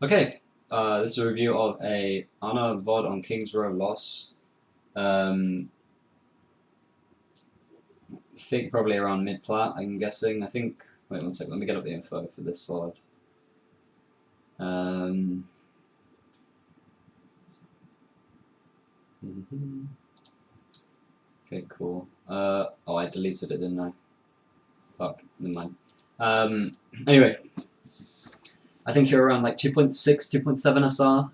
Okay, this is a review of a Ana VoD on Kings Row loss. I think probably around mid-plat, I'm guessing. I think, wait one second, let me get up the info for this VoD. Okay, cool. Oh, I deleted it, didn't I? Fuck, never mind. Anyway, I think you're around like 2.6, 2.7 SR.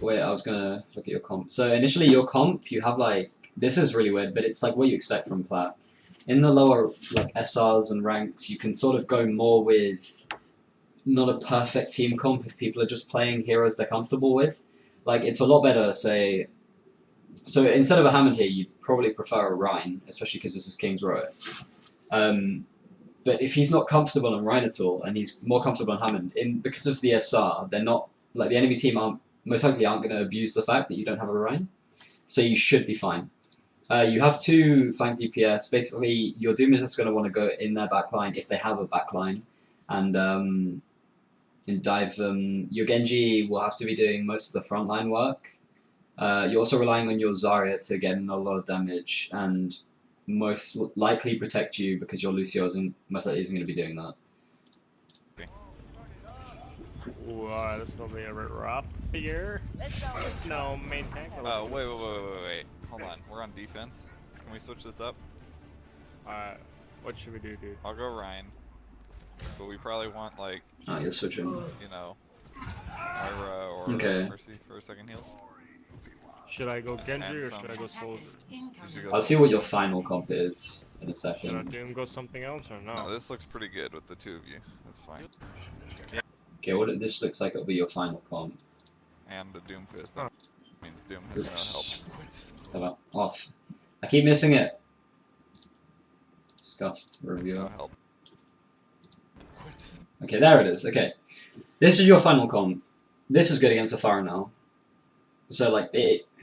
Wait, I was gonna look at your comp. So initially your comp, you have like, this is really weird, but it's like what you expect from plat. In the lower like SRs and ranks, you can sort of go more with not a perfect team comp if people are just playing heroes they're comfortable with. Like it's a lot better, say, so instead of a Hammond here, you'd probably prefer a Rhine, especially because this is King's Row. But if he's not comfortable on Rhine at all, and he's more comfortable on Hammond, because of the SR, they're not, like the enemy team most likely aren't going to abuse the fact that you don't have a Rhine. So you should be fine. You have two flank DPS. Basically, your Doom is just going to want to go in their backline if they have a backline, and dive them. Your Genji will have to be doing most of the frontline work. You're also relying on your Zarya to get in a lot of damage and most likely protect you because your Lucio most likely isn't going to be doing that. This will be a bit rough here. No main tank. Oh, wait. Hold on. We're on defense. Can we switch this up? What should we do, dude? I'll go Ryan. But we probably want, like... Oh, you're switching. You know... Myra or okay. Mercy for a second heal. Should I go Genji or should I go Soldier? I'll see what your final comp is in a second. Should I Doom go something else or no? No, this looks pretty good with the two of you. That's fine. Okay, this looks like it'll be your final comp. And the Doom Fist. That means Doom has help. Help. Off. I keep missing it. Scuffed reviewer. Help. Okay, there it is. Okay. This is your final comp. This is good against the Pharah now. So, like,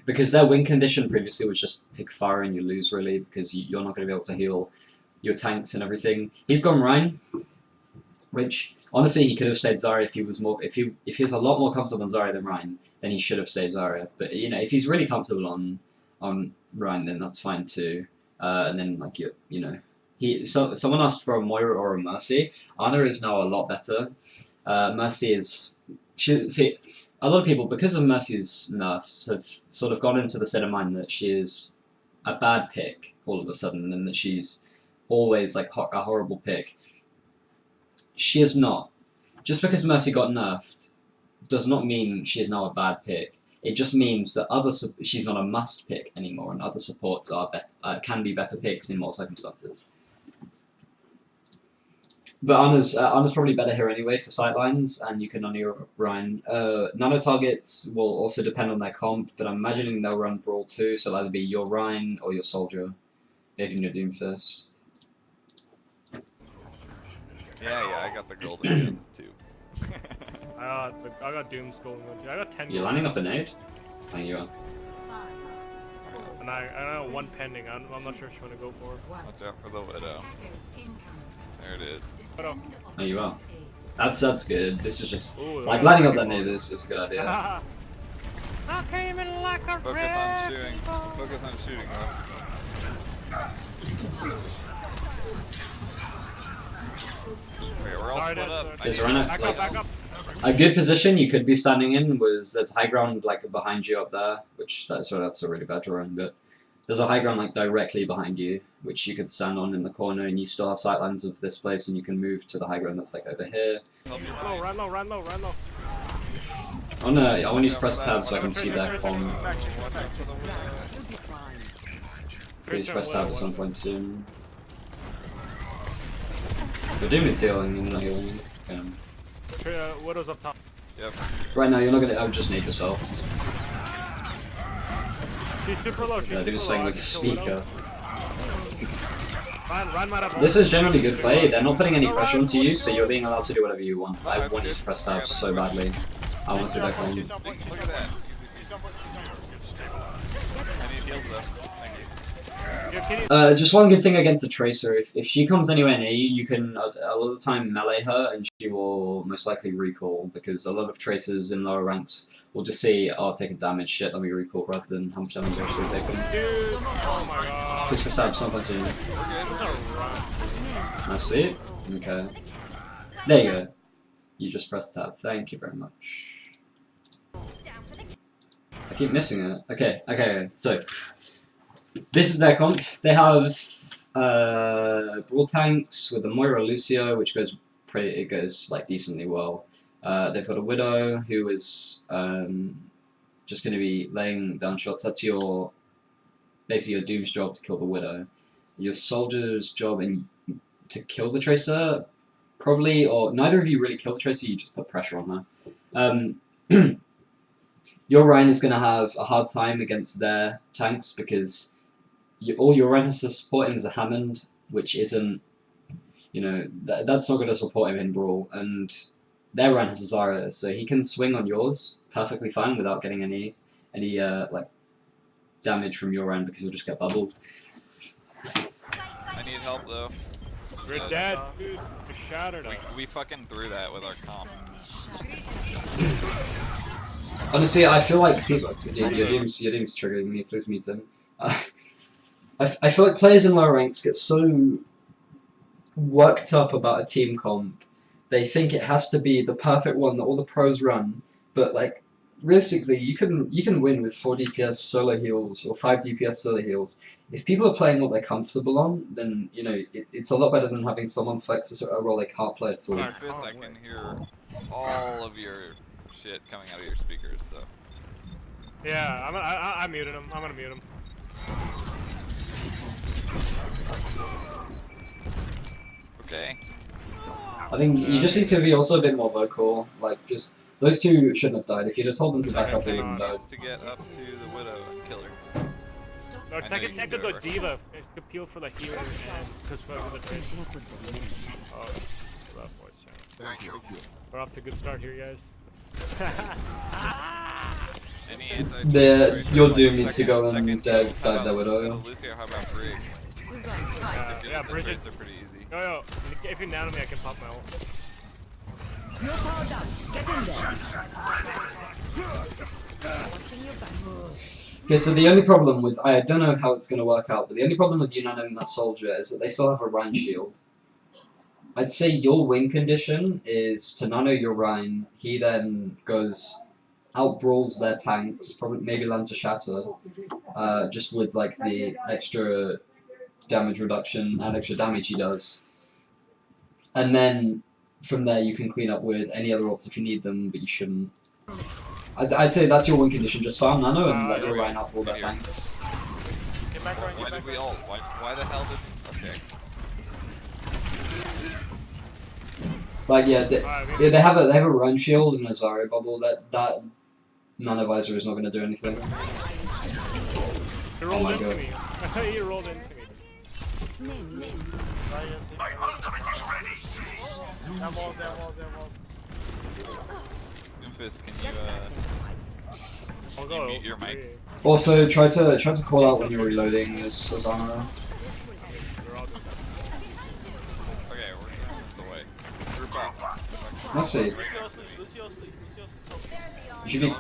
because their win condition previously was just pick Pharah and you lose, really, because you're not going to be able to heal your tanks and everything. He's gone Rhine, which, honestly, he could have saved Zarya if he was more... If he's a lot more comfortable on Zarya than Rhine, then he should have saved Zarya. But, you know, if he's really comfortable on Rhine, then that's fine, too. And then, like, you know... someone asked for a Moira or a Mercy. Ana is now a lot better. Mercy is... a lot of people, because of Mercy's nerfs, have sort of gone into the state of mind that she is a bad pick all of a sudden, and that she's always like a horrible pick. She is not. Just because Mercy got nerfed does not mean she is now a bad pick. It just means that she's not a must pick anymore, and other supports can be better picks in more circumstances. But Ana's probably better here anyway for sightlines, and you can on your Rhine. Nano targets will also depend on their comp, but I'm imagining they'll run Brawl too, so it'll either be your Rhine or your Soldier, maybe your Doomfist. Yeah, I got the golden gems too. I got Doom's golden one too. I got 10. You're lining up a nade? Oh, you are. And I got one pending. I'm not sure which one to go for. Watch out for the Widow. There it is. Widow. Oh, you are. That's good. This is just... Ooh, like, lining up that nade is a good idea. I came in like a Focus on shooting. Focus on shooting. Okay, we're all split up. Is Rhino, back like, up. a good position you could be standing in was there's high ground like behind you up there, which that's a really bad drawing, but there's a high ground like directly behind you, which you could stand on in the corner, and you still have sightlines of this place, and you can move to the high ground that's like over here. Run low. Oh no, I want you to press tab so I can see that com. Please press tab at some point soon. You're doing it healing, you're not healing. Widow's up top. Yep. Right now, you're not gonna. I would just need yourself. She's super low. Yeah, they were saying like a speaker. Run, This is generally good play. They're not putting any pressure onto you, so you're being allowed to do whatever you want. I want you to press tab so badly. I want to see that com. Look at that. I need heals though. Thank you. Just one good thing against a Tracer, if she comes anywhere near you, you can a lot of the time melee her and she will most likely recall, because a lot of Tracers in lower ranks will just see, oh, I've taken damage, shit, let me recall, rather than how much damage they're actually taking. Dude, oh my god. Please press tab, something to you. I see it. Okay. There you go. You just press tab. Thank you very much. I keep missing it. Okay, so this is their comp. They have Brawl Tanks with the Moira Lucio, which goes like decently well. They've got a Widow who is just going to be laying down shots. That's basically your Doom's job, to kill the Widow. Your Soldier's job to kill the Tracer, probably, or neither of you really kill the Tracer, you just put pressure on her. Your Ryan is going to have a hard time against their tanks, because all your Ryan has to support him is a Hammond, which isn't, that's not going to support him in Brawl, and their Ryan has a Zarya, so he can swing on yours perfectly fine without getting any like damage from your Ryan, because he'll just get bubbled. I need help though. We're dead, dude. We shattered us. We fucking threw that with our comp. Honestly, I feel like people. Your Doom's triggering me. Please mute him. I feel like players in lower ranks get so worked up about a team comp. They think it has to be the perfect one that all the pros run, but like realistically, you can win with 4 DPS solo heals or 5 DPS solo heals. If people are playing what they're comfortable on, then it's a lot better than having someone flex a role they can't play at all. Fist, I can hear all of your shit coming out of your speakers. So. Yeah, I muted him. I'm gonna mute him. Okay. I think you just need to be also a bit more vocal. Like, just those two shouldn't have died. If you'd have told them to back up, they wouldn't have died. To get up to the Widow and kill her. No, I could go Diva. It's good peel for the healer and because for the trade. Oh, love voice channel. Thank you. We're off to a good start here, guys. Your Doom needs to go and dive the Widow. Lucio, how about Brig? Yeah, Bridget. Are pretty easy. Yo, if you nano me, I can pop my ult. You're powered up. Get in there. Okay, so the only problem with I don't know how it's going to work out, but the only problem with you nanoing that soldier is that they still have a Rhine shield. I'd say your win condition is to nano your Rhine. He then goes out brawls their tanks, probably maybe lands a shatter, just with like the extra damage reduction and extra damage he does. And then from there you can clean up with any other ults if you need them, but you shouldn't. I'd say that's your win condition, just farm nano and let your Rhine out all their tanks. Get back, Ryan, Why did we ult? Why the hell did... Okay. Like they have a run shield and a Zarya bubble. That nanovisor is not going to do anything. He rolled into me. He rolled into me. Doomfist, can you mute your mic? Also, try to call out when you're reloading as Ana. Okay, we're turning this away. Group up. Let's see. You should be.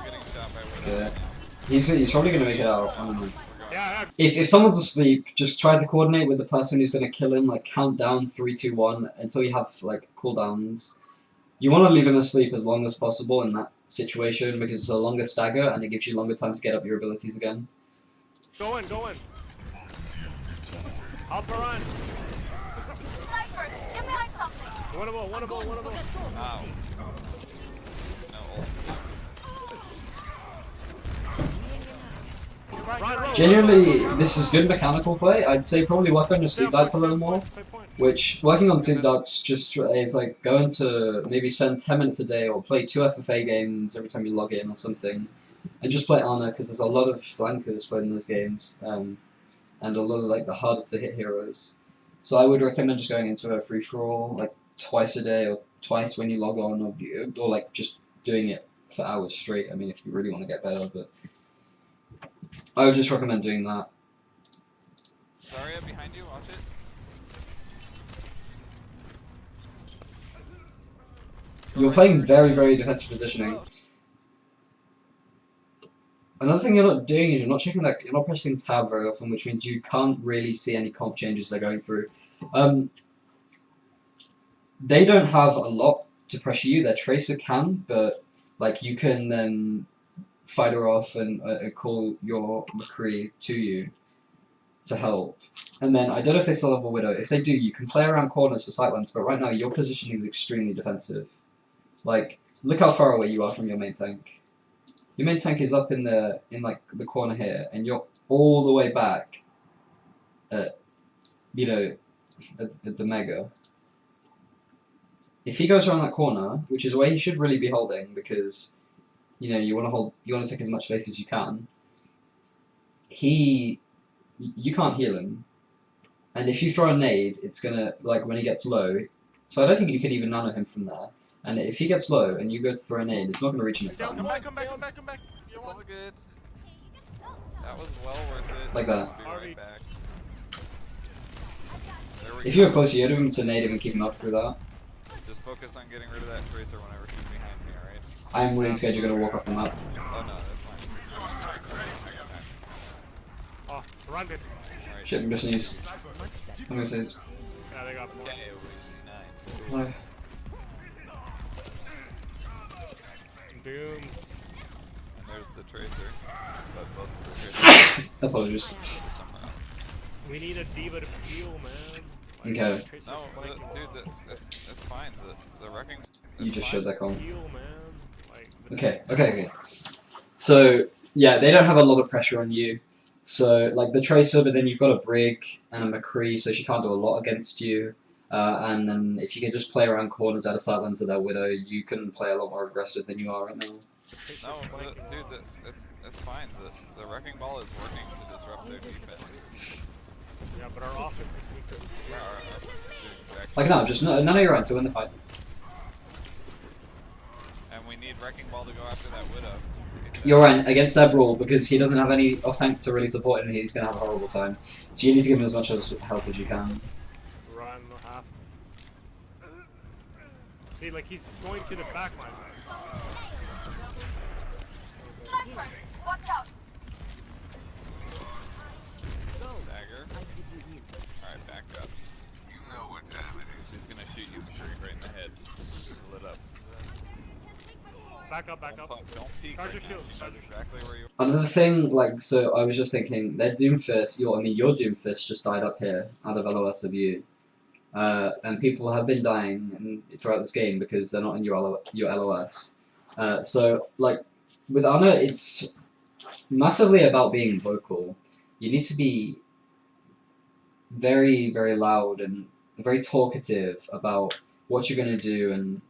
Yeah. He's probably gonna make it out. I don't know. If someone's asleep, just try to coordinate with the person who's gonna kill him. Like count down 3, 2, 1 until you have like cooldowns. You want to leave him asleep as long as possible in that situation because it's a longer stagger and it gives you longer time to get up your abilities again. Go in. I'll run. One of them. Wow. No. Genuinely, this is good mechanical play. I'd say probably work on your sleep darts a little more. Which, working on sleep darts just is like going to maybe spend 10 minutes a day or play 2 FFA games every time you log in or something. And just play Ana because there's a lot of flankers playing those games. And a lot of like the harder to hit heroes. So I would recommend just going into a free-for-all like twice a day or twice when you log on or like just doing it for hours straight. I mean, if you really want to get better, but I would just recommend doing that. Zarya behind you, watch it. You're playing very, very defensive positioning. Another thing you're not doing is you're not checking that, you're not pressing tab very often, which means you can't really see any comp changes they're going through. They don't have a lot to pressure you. Their Tracer can, but like you can then fight her off and call your McCree to you to help. And then I don't know if they still have a Widow. If they do, you can play around corners for sightlines, but right now your positioning is extremely defensive. Like, look how far away you are from your main tank. Your main tank is up in like the corner here, and you're all the way back at, you know, at the Mega. If he goes around that corner, which is where he should really be holding, because you know you want to take as much space as you can. You can't heal him, and if you throw a nade, it's gonna, like, when he gets low. So I don't think you can even nano him from there. And if he gets low and you go to throw a nade, it's not gonna reach him in time. Come back. It's all good. That was well worth it. Like that. I'll be right back. There we If go. you were closer, you'd have him to nade him and keep him up through that. Just focus on getting rid of that Tracer whenever she's behind me, alright? I'm really scared you're gonna walk off on that. Oh no, that's fine. Oh, surrounded. Alright. Shit, I'm gonna sneeze. I'm gonna sneeze. Yeah, they got more. Okay, it was 9. No. Doom. And there's the Tracer. But both of the Tracers Apologies. somewhere else. We need a diva to peel, man. Okay. Tracer's No, flanking dude, that's fine. The wrecking. You just showed that con. Peel, man. Like, Okay. So, yeah, they don't have a lot of pressure on you. So, like, the Tracer, but then you've got a Brig and a McCree, so she can't do a lot against you. And then if you can just play around corners out of sightlines of their Widow, you can play a lot more aggressive than you are right now. No, dude, that's fine. The wrecking ball is working to disrupt their defense. Yeah, but our offense is weaker. Yeah, our offense is doing exactly. Like, no, just none of your own to win the fight. And we need wrecking ball to go after that Widow. You're right, against their Brawl, because he doesn't have any off-tank to really support him, he's going to have a horrible time. So you need to give him as much help as you can. Run half. See, like, he's going to the back line. Watch out. Dagger. Alright, back up. You know what time it is. She's gonna shoot you right in the head. Lit up. Back up. Don't peek. Charge Right your shield. now. That's exactly where you Another thing, like, so I was just thinking, their Doomfist, your Doomfist just died up here, out of LOS of you. And people have been dying throughout this game because they're not in your LOS. So, like, with Ana, it's massively about being vocal. You need to be very, very loud and very talkative about what you're going to do and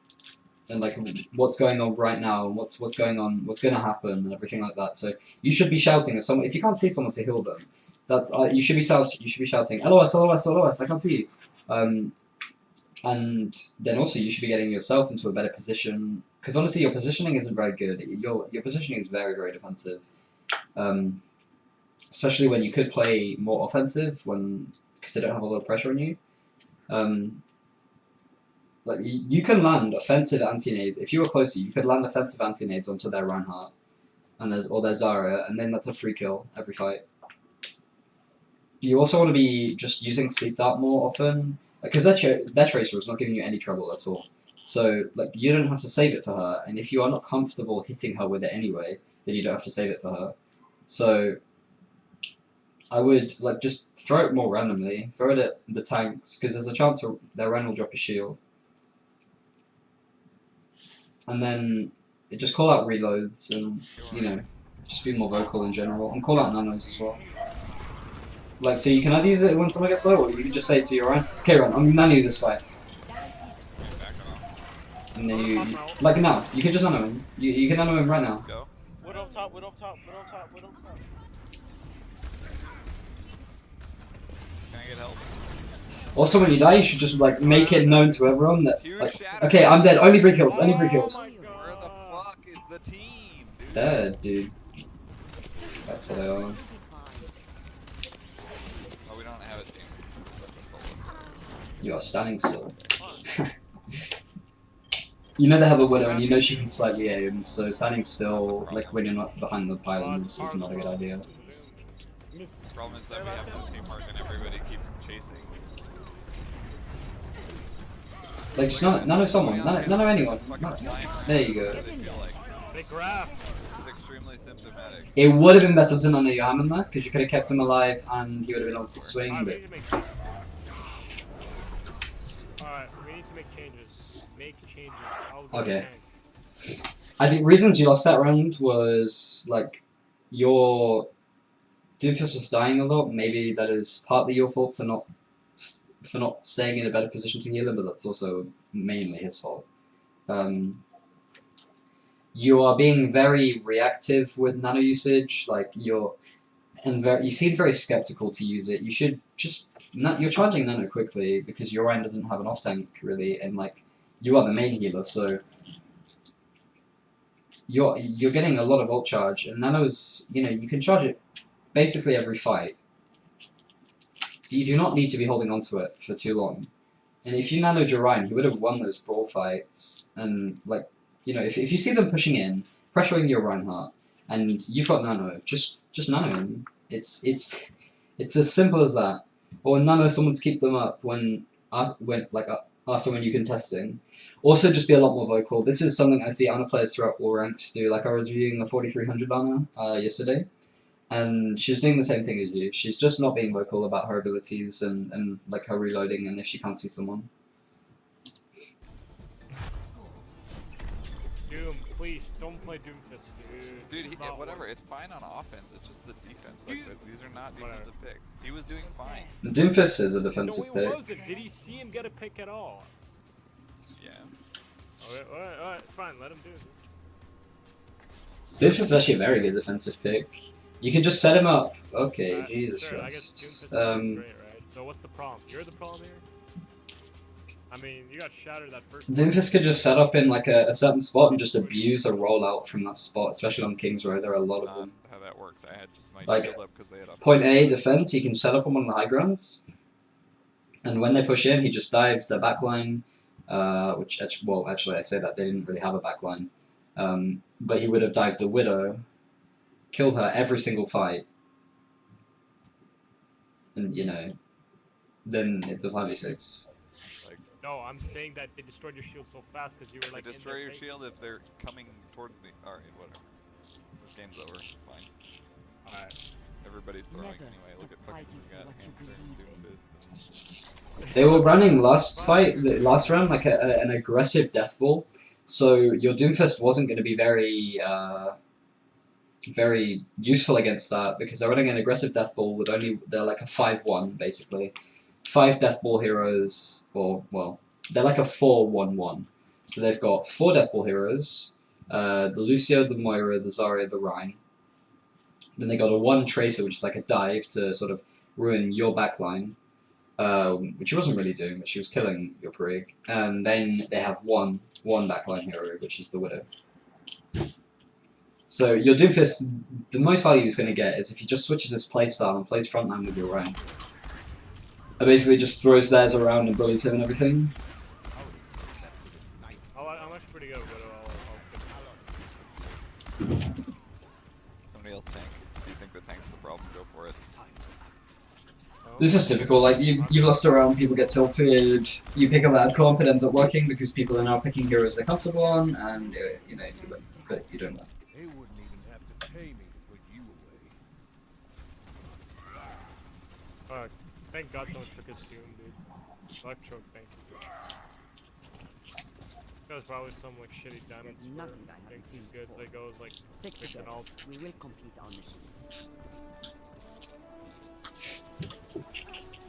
like what's going on right now and what's going on, what's going to happen and everything like that. So you should be shouting if you can't see someone to heal them, that's you should be shouting LOS, LOS, LOS, I can't see you. And then also you should be getting yourself into a better position, because honestly your positioning isn't very good. Your positioning is very, very defensive, especially when you could play more offensive because they don't have a lot of pressure on you. Like you can land offensive anti-nades. If you were closer, you could land offensive anti-nades onto their Reinhardt or their Zarya, and then that's a free kill every fight. You also want to be just using Sleep Dart more often, because their Tracer is not giving you any trouble at all. So like you don't have to save it for her, and if you are not comfortable hitting her with it anyway, then you don't have to save it for her. So I would like just throw it more randomly, throw it at the tanks, because there's a chance their Ren will drop a shield. And then just call out reloads and, you know, just be more vocal in general. And call out nanos as well. Like, so you can either use it when someone gets low, or you can just say to your Ryan, okay Ryan, I'm nano you this fight. And then you like now, you can just nano him. You can nano him right now. go. Wood up top, wood up top, wood up top, wood up top. Can I get help? Also when you die, you should just like make it known to everyone that, Huge like, shadow. okay, I'm dead, only free kills, only free kills. Oh my Where the God. fuck is the team, dude? Dead, dude. That's what they are. Oh, we don't have You are standing still. You know they have a widow, and you know she can slightly aim, so standing still, like when you're not behind the pylons, is not a good idea. The problem is that we have no teamwork and everybody keeps chasing. Like, just none of someone, none of anyone. There you go. They feel like They grab. it's extremely symptomatic. It would have been better to none of your Hammond there, because you could have kept him alive and he would have been able to swing, Alright, we but need to make changes. Alright, we need to make changes. Make changes. I'll go Okay. tank. I think reasons you lost that round was, like, your Doomfist was dying a lot. Maybe that is partly your fault for not staying in a better position to heal him, but that's also mainly his fault. You are being very reactive with nano usage. Like you seem very skeptical to use it. You should just you're charging nano quickly because your end doesn't have an off tank really, and like you are the main healer, so you're getting a lot of ult charge, and nano's you can charge it basically every fight. You do not need to be holding onto it for too long. And if you nanoed your Ryan, he would have won those brawl fights. And like, if you see them pushing in, pressuring your Reinhardt, and you've got nano, just nano him. It's as simple as that. Or nano someone to keep them up after when you contesting. Also, just be a lot more vocal. This is something I see Ana players throughout all ranks do. Like I was reviewing the 4300 Ana yesterday. And she's doing the same thing as you. She's just not being vocal about her abilities and like her reloading and if she can't see someone. Doom, please, don't play Doomfist, dude. Dude, whatever, it's fine on offense, it's just the defense. Like, these are not defensive picks. He was doing fine. Doomfist is a defensive No, pick. what was it? Did he see him get a pick at all? Yeah. Alright, fine, let him do it. Doomfist is actually a very good defensive pick. You can just set him up. Okay, Jesus sure, I guess Christ. Doomfist is great, right? So what's the problem? You're the problem here? I mean, you got shattered that first. Doomfist could just set up in like a certain spot and just abuse a rollout from that spot, especially on King's Row. There are a lot of them. How that works. I had my Like, shield up because they had a Point A, defense, he can set up on one of the high grounds. And when they push in, he just dives their backline. Actually, I say that they didn't really have a backline. But he would have dived the Widow, killed her every single fight. And, then it's a 5v6. Like, No, I'm saying that they destroyed your shield so fast because you were like. they destroy your shield if they're coming towards me. Alright, whatever. This game's over. It's fine. Alright. Everybody's throwing anyway. Look at fucking Hamster and Doomfist. They were running last round, like an aggressive death ball. So your Doomfist wasn't going to be very useful against that because they're running an aggressive death ball with they're like a 5-1 basically. 5 death ball heroes, they're like a 4-1-1. So they've got 4 death ball heroes, the Lucio, the Moira, the Zarya, the Rhine. Then they got a 1 Tracer, which is like a dive to sort of ruin your backline, which she wasn't really doing, but she was killing your Prig. And then they have one backline hero, which is the Widow. So your Doomfist, the most value he's going to get is if he just switches his playstyle and plays frontline with your Rhine. And basically just throws theirs around and bullies him and everything. I'm actually pretty good with Somebody else tank. If you think the tank's the problem, go for it. This is typical, like you lost a round, people get tilted, you pick up that comp, it ends up working because people are now picking heroes they're comfortable on, and you win, but you don't win. They wouldn't even have to pay me to put you away. Thank God someone took his Doom, dude. Electro, thank you. That was probably some like shitty damage. There's nothing I haven't Thinks he's seen good, so he before. goes like Fix fix the an alt. We will complete our mission.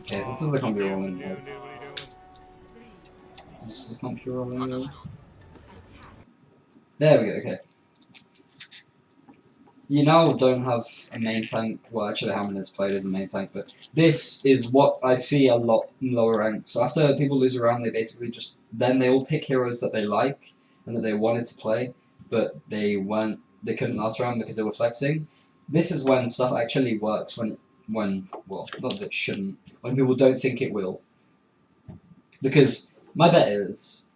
Okay, this is the comp you're rolling. Dude, what are you doing? This is the comp you're rolling. There we go, okay. You now don't have a main tank, well actually Hammond is played as a main tank, but this is what I see a lot in lower rank. So after people lose a round, they basically then they all pick heroes that they like and that they wanted to play, but they couldn't last round because they were flexing. This is when stuff actually works, well, not that it shouldn't, when people don't think it will. Because my bet is,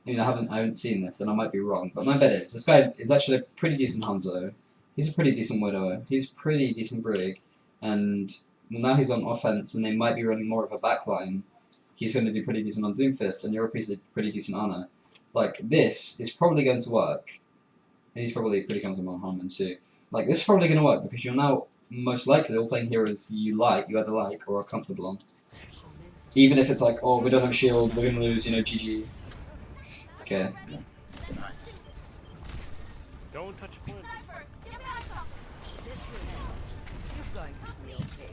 you know, I haven't seen this, and I might be wrong, but my bet is this guy is actually a pretty decent Hanzo. He's a pretty decent Widower. He's a pretty decent Brig, and now he's on offense, and they might be running more of a backline. He's going to do pretty decent on Doomfist, and you're a pretty decent Ana. Like, this is probably going to work. And he's probably pretty comfortable on Harmon too. Like, this is probably going to work, because you're now most likely all playing heroes you either like or are comfortable on. Even if it's like, oh, we don't have a shield, we're going to lose, you know, GG. Okay. Yeah. Don't touch a point. Sniper, get back up. You're going to be okay.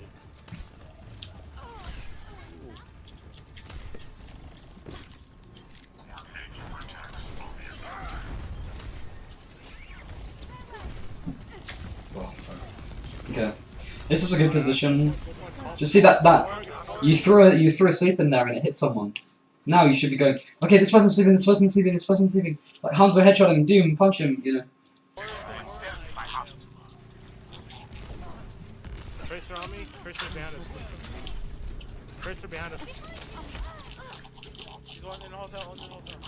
Okay. This is a good position. Just see that you throw a sleep in there and it hits someone. Now you should be going, okay, this person's sleeping, this person's sleeping, this person's sleeping. Like, Hanzo headshot him, Doom, punch him, you know. Tracer on me. Tracer behind us. Tracer behind us. He's going in the hotel, in the hotel.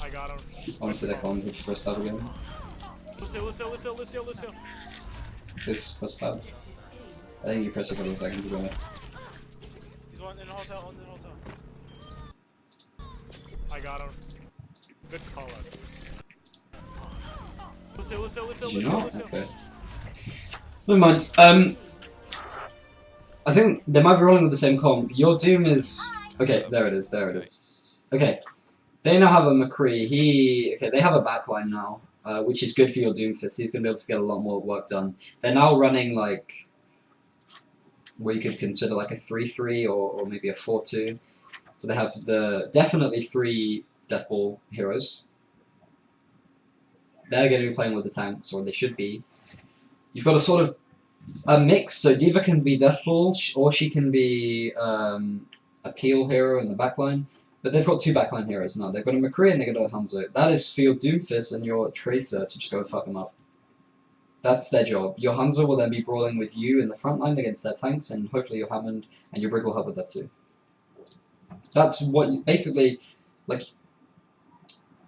I got him. Honestly, they can't hit the first tab again. Lucio. This first tab. I think you press a couple of seconds ago. He's going in the hotel, in the hotel. I got him. Good call out. Lucio. Did you not? Okay. Never mind. I think they might be rolling with the same comp. Your Doom is... Okay, there it is. Okay. They now have a McCree. Okay, they have a backline now, which is good for your Doomfist. He's going to be able to get a lot more work done. They're now running, like, what you could consider like a 3-3 or maybe a 4-2. So they have definitely 3 Death Ball heroes. They're going to be playing with the tanks, or they should be. You've got a sort of a mix, so D.Va can be Death Ball, or she can be a Peel hero in the backline. But they've got 2 backline heroes now. They've got a McCree and they've got a Hanzo. That is for your Doomfist and your Tracer to just go and fuck them up. That's their job. Your Hanzo will then be brawling with you in the front line against their tanks, and hopefully your Hammond and your Brig will help with that too. That's what you, basically, like,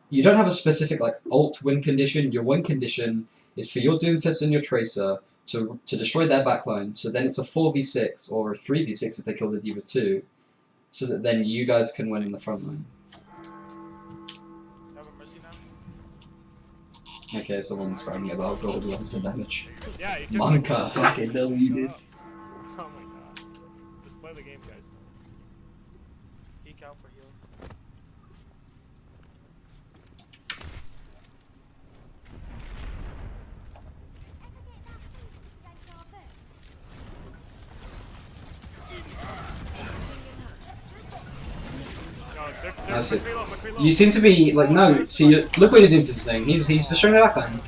you don't have a specific like ult win condition. Your win condition is for your Doomfist and your Tracer to destroy their backline. So then it's a 4v6 or a 3v6 if they kill the D.Va too, so that then you guys can win in the front line. Have a Mercy now? Okay, someone's fighting about gold lots of damage. Yeah, you took Monka, fucking W, dude. Oh my god. Just play the game, guys. Peek out for heals. No, That's it. McCree low. You seem to be like no. See, look what you're doing for this thing. He's destroying the backline.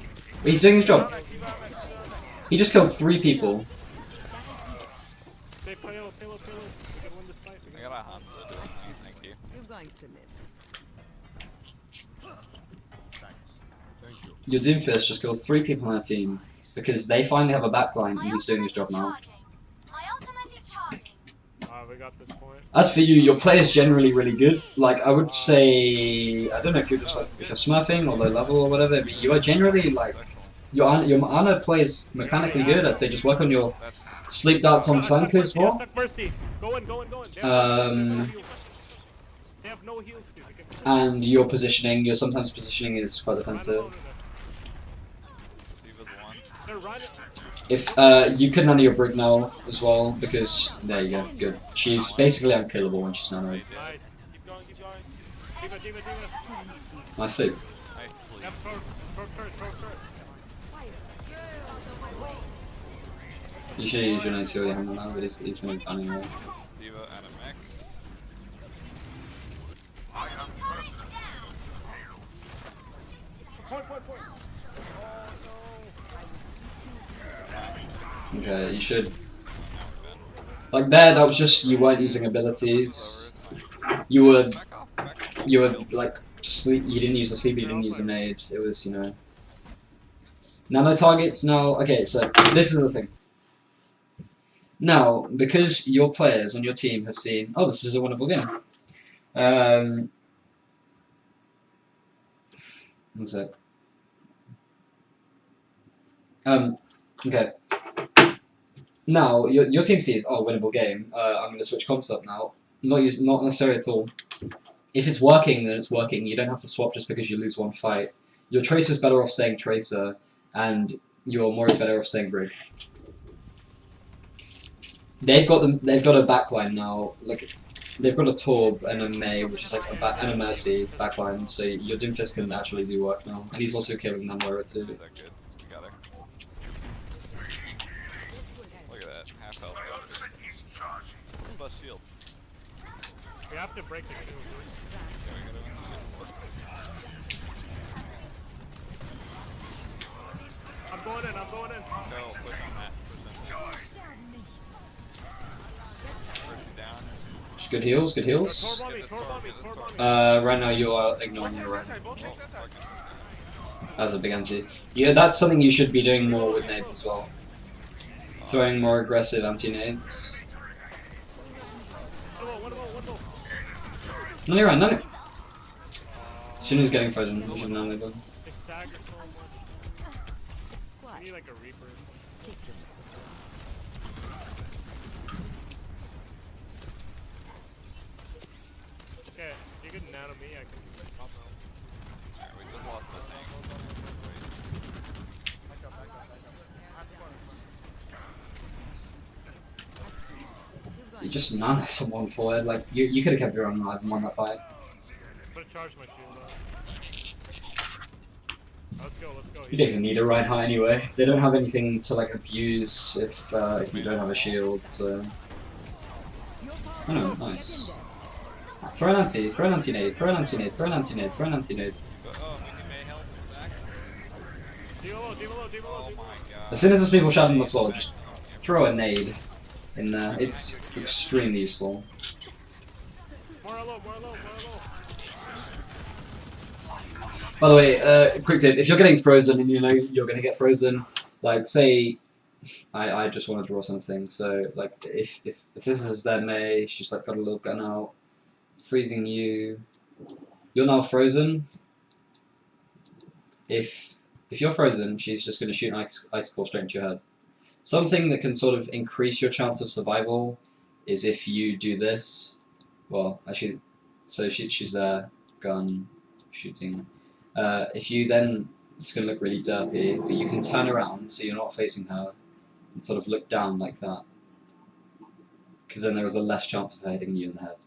But he's doing his job. He just killed 3 people. Say payload. We can win this fight. I got a Hanzo doing that, thank you. You're going to live. Your Doomfist just killed 3 people on their team because they finally have a backline and he's doing his job now. My ultimate is charging. We got this point. As for you, your play is generally really good. Like I would say, I don't know if you're just like if you're smurfing or low level or whatever, but you are generally like your Ana play is mechanically good. I'd say just work on your sleep darts on flank as well. Mercy. Go in. They have no heals, dude. And your positioning, your sometimes positioning is quite defensive. D.Va's one. They're running. If you can nano your Brig now as well, because there you go, good. She's basically unkillable when she's nanoed. Nice. Keep going. D.Va. I think. Nice sleep. Yep, throw. You should use your 90 already hammer now, but he's gonna be fine anyway. D.Va and a mech. Point. Okay, you should. Like there, that was just you weren't using abilities. You were like sleep. You didn't use the sleep. You didn't use the nade. It was nano targets. Now, okay, so this is the thing. Now, because your players on your team have seen, oh, this is a winnable game. One sec. Okay. Now, your team sees, oh, winnable game. I'm going to switch comps up now. Not necessarily at all. If it's working, then it's working. You don't have to swap just because you lose one fight. Your Tracer's better off saying Tracer, and your Moira's better off saying Brig. They've got a backline now. Like, they've got a Torb and a Mei, which is like and a Mercy backline. So your Doomfist can actually do work now, and he's also killing that Moira too. Is that good? We got it. Look at that. Half health. Plus shield. We have to break the shield. I'm going in. I'm going in. Go, push on that. Mercy down. Just good heals, good heals. Torb on me. Torb on me. Torb on me. Right now you are ignoring Both your right. tanks that side, both tanks that side. That's a big anti. Yeah, that's something you should be doing more with nades as well. Throwing more aggressive anti-nades. One. None around, none. Shinu's getting frozen. You should know that. They stagger so much. We need like a Reaper. Okay, you can nano me, I can pop out. Alright, we just lost the thing. Back up. You just nano someone forward. Like you could have kept your own alive and won that fight. Put a charge my shield up. Let's go. You don't even need a right high anyway. They don't have anything to like abuse if you don't have a shield. So. Oh, nice. Throw an anti-nade, throw an anti-nade. But, oh, Mickey May help back. Oh my god. As soon as there's people shouting on the floor, just throw a nade in there. It's extremely useful. More low. By the way, quick tip: if you're getting frozen and you know you're gonna get frozen, like say, I just want to draw something. So like if this is their Mei, she's like got a little gun out, freezing you. You're now frozen. If you're frozen, she's just gonna shoot an icicle straight into your head. Something that can sort of increase your chance of survival is if you do this. Well, actually, so she's there, gun, shooting. If you then, it's going to look really derpy, but you can turn around so you're not facing her and sort of look down like that. Because then there is a less chance of her hitting you in the head.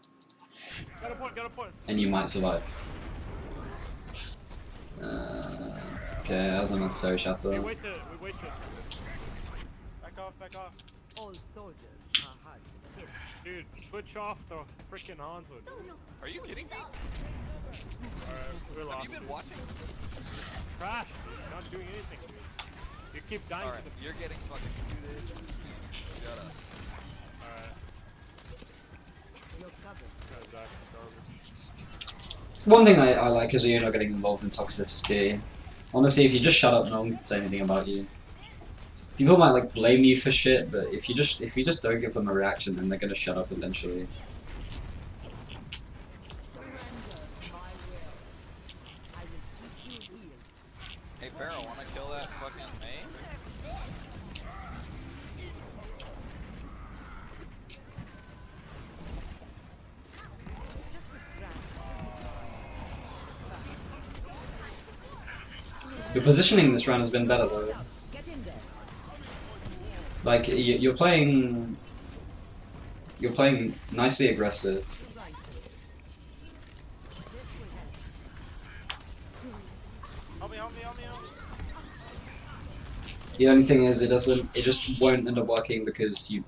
Got a point. And you might survive. Okay, that was unnecessary shatter. We wasted it. Back off. All soldiers are hard to kill. Dude, switch off the freaking Hanswood. Are you kidding me? Alright, we lost. Have you been watching? Trash, dude. Not doing anything, dude. You keep dying Alright, to the... you're getting fucking muted. Shut up. Alright. You're covered. Guys, garbage. One thing I like is you're not getting involved in toxicity. Honestly, if you just shut up, no one can say anything about you. People might like blame you for shit, but if you just don't give them a reaction, then they're gonna shut up eventually. Surrender to my will. I will keep you healed. Hey, Barrow, wanna kill that fucking May? Your positioning this round has been better though. Get in there. Like you're playing nicely aggressive. Right. Help me. The only thing is it just won't end up working because you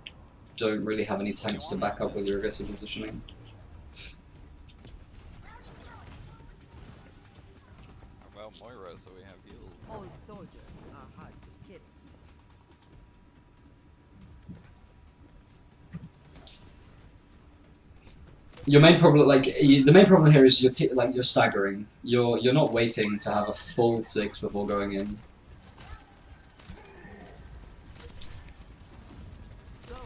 don't really have any tanks to back up with your aggressive positioning. Well, Moira, so we have heals. All soldiers are hard to kill. Your main problem, the main problem here is you're staggering. You're not waiting to have a full 6 before going in. Go.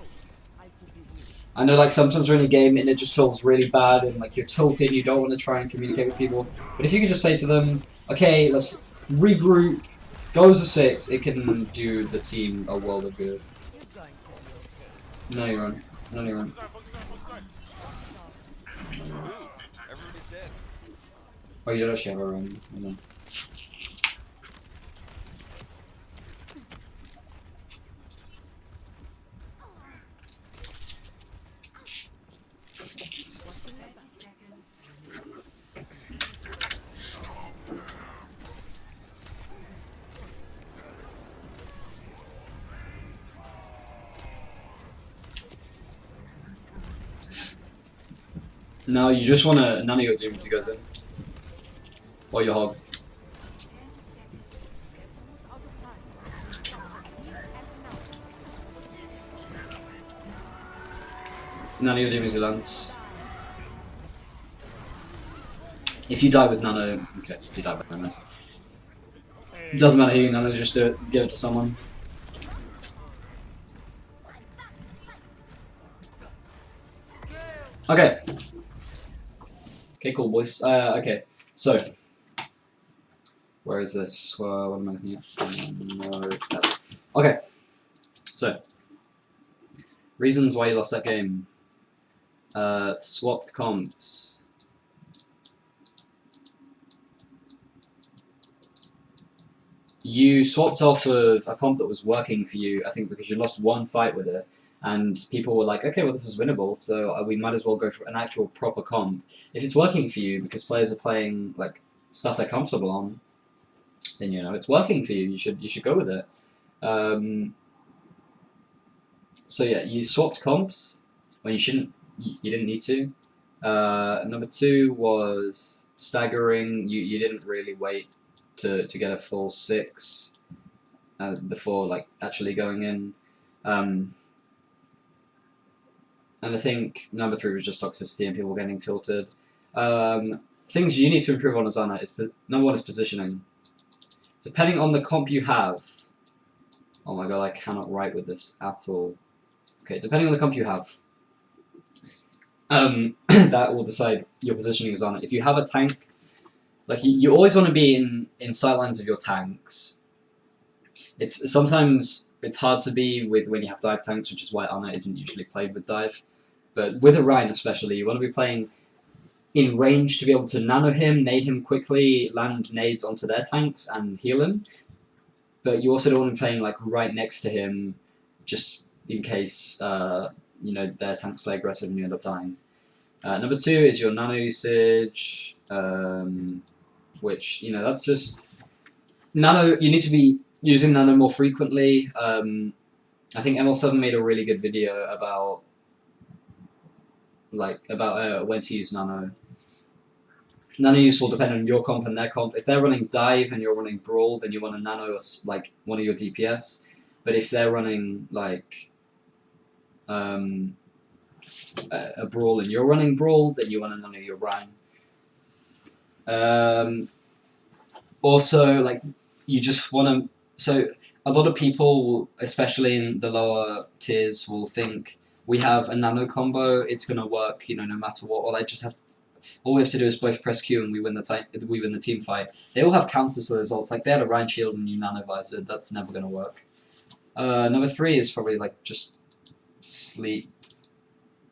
I know like sometimes we're in a game and it just feels really bad and like you're tilted, you don't want to try and communicate with people. But if you could just say to them, okay, let's regroup, go as a 6, it can do the team a world of good. You're going to be okay. No, you're on. No, you're on. Focus on. Ooh, everybody's dead. Oh, you don't actually have a run. Hold on. No, you just want to. None of your dooms goes in. Or your hog. None of your dooms lands. If you die with Nano, okay, you die with Nano. Hey, Doesn't matter who you Nano, just do it. Give it to someone. Okay. Okay, cool, boys. Okay, so where is this? What am I looking at? No. Okay, so reasons why you lost that game. Swapped comps. You swapped off of a comp that was working for you, I think, because you lost one fight with it. And people were like, okay, well, this is winnable, so we might as well go for an actual proper comp. If it's working for you, because players are playing like stuff they're comfortable on, then you know it's working for you. You should go with it. So yeah, you swapped comps when you shouldn't. You didn't need to. Number 2 was staggering. You didn't really wait to get a full 6 before like actually going in. And I think number 3 was just toxicity and people getting tilted. Things you need to improve on as Ana is number 1 is positioning. Depending on the comp you have. Oh my god, I cannot write with this at all. Okay, depending on the comp you have, that will decide your positioning as Ana. If you have a tank, like you always want to be in sightlines of your tanks. Sometimes it's hard to be with when you have dive tanks, which is why Ana isn't usually played with dive. But with Orion especially, you want to be playing in range to be able to nano him, nade him quickly, land nades onto their tanks and heal him. But you also don't want to be playing like right next to him, just in case you know their tanks play aggressive and you end up dying. Number 2 is your nano usage, which you know that's just nano. You need to be using nano more frequently. I think ML7 made a really good video about when to use nano. Nano use will depend on your comp and their comp. If they're running dive and you're running brawl, then you want a nano like one of your DPS. But if they're running like a brawl and you're running brawl, then you want to nano your Rhine. Also, like you just want to. So a lot of people, especially in the lower tiers, will think we have a nano combo. It's gonna work, you know, no matter what. All we have to do is both press Q and we win the team fight. They all have counters to the results. Like they had a Rhine shield and you nano visor. That's never gonna work. Number 3 is probably like just sleep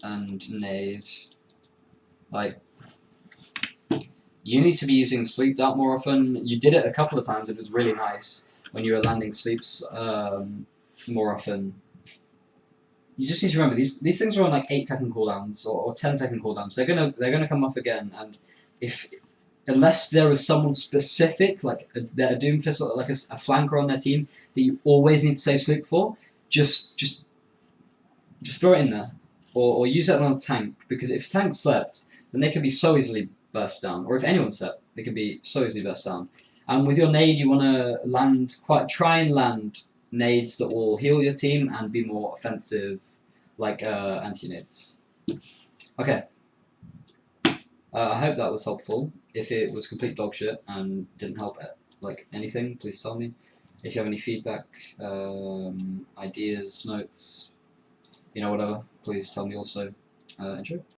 and nade. Like you need to be using sleep that more often. You did it a couple of times. It was really nice when you were landing sleeps more often. You just need to remember these things are on like 8-second cooldowns or 10-second cooldowns. They're gonna come off again, and unless there is someone specific like a Doomfist or like a flanker on their team that you always need to save sleep for, just throw it in there or use it on a tank, because if a tank slept, then they can be so easily burst down, or if anyone slept, they can be so easily burst down. And with your nade, you want to try and land nades that will heal your team and be more offensive, like anti-nades. Okay. I hope that was helpful. If it was complete dog shit and didn't help like anything, please tell me. If you have any feedback, ideas, notes, you know, whatever, please tell me also. Intro.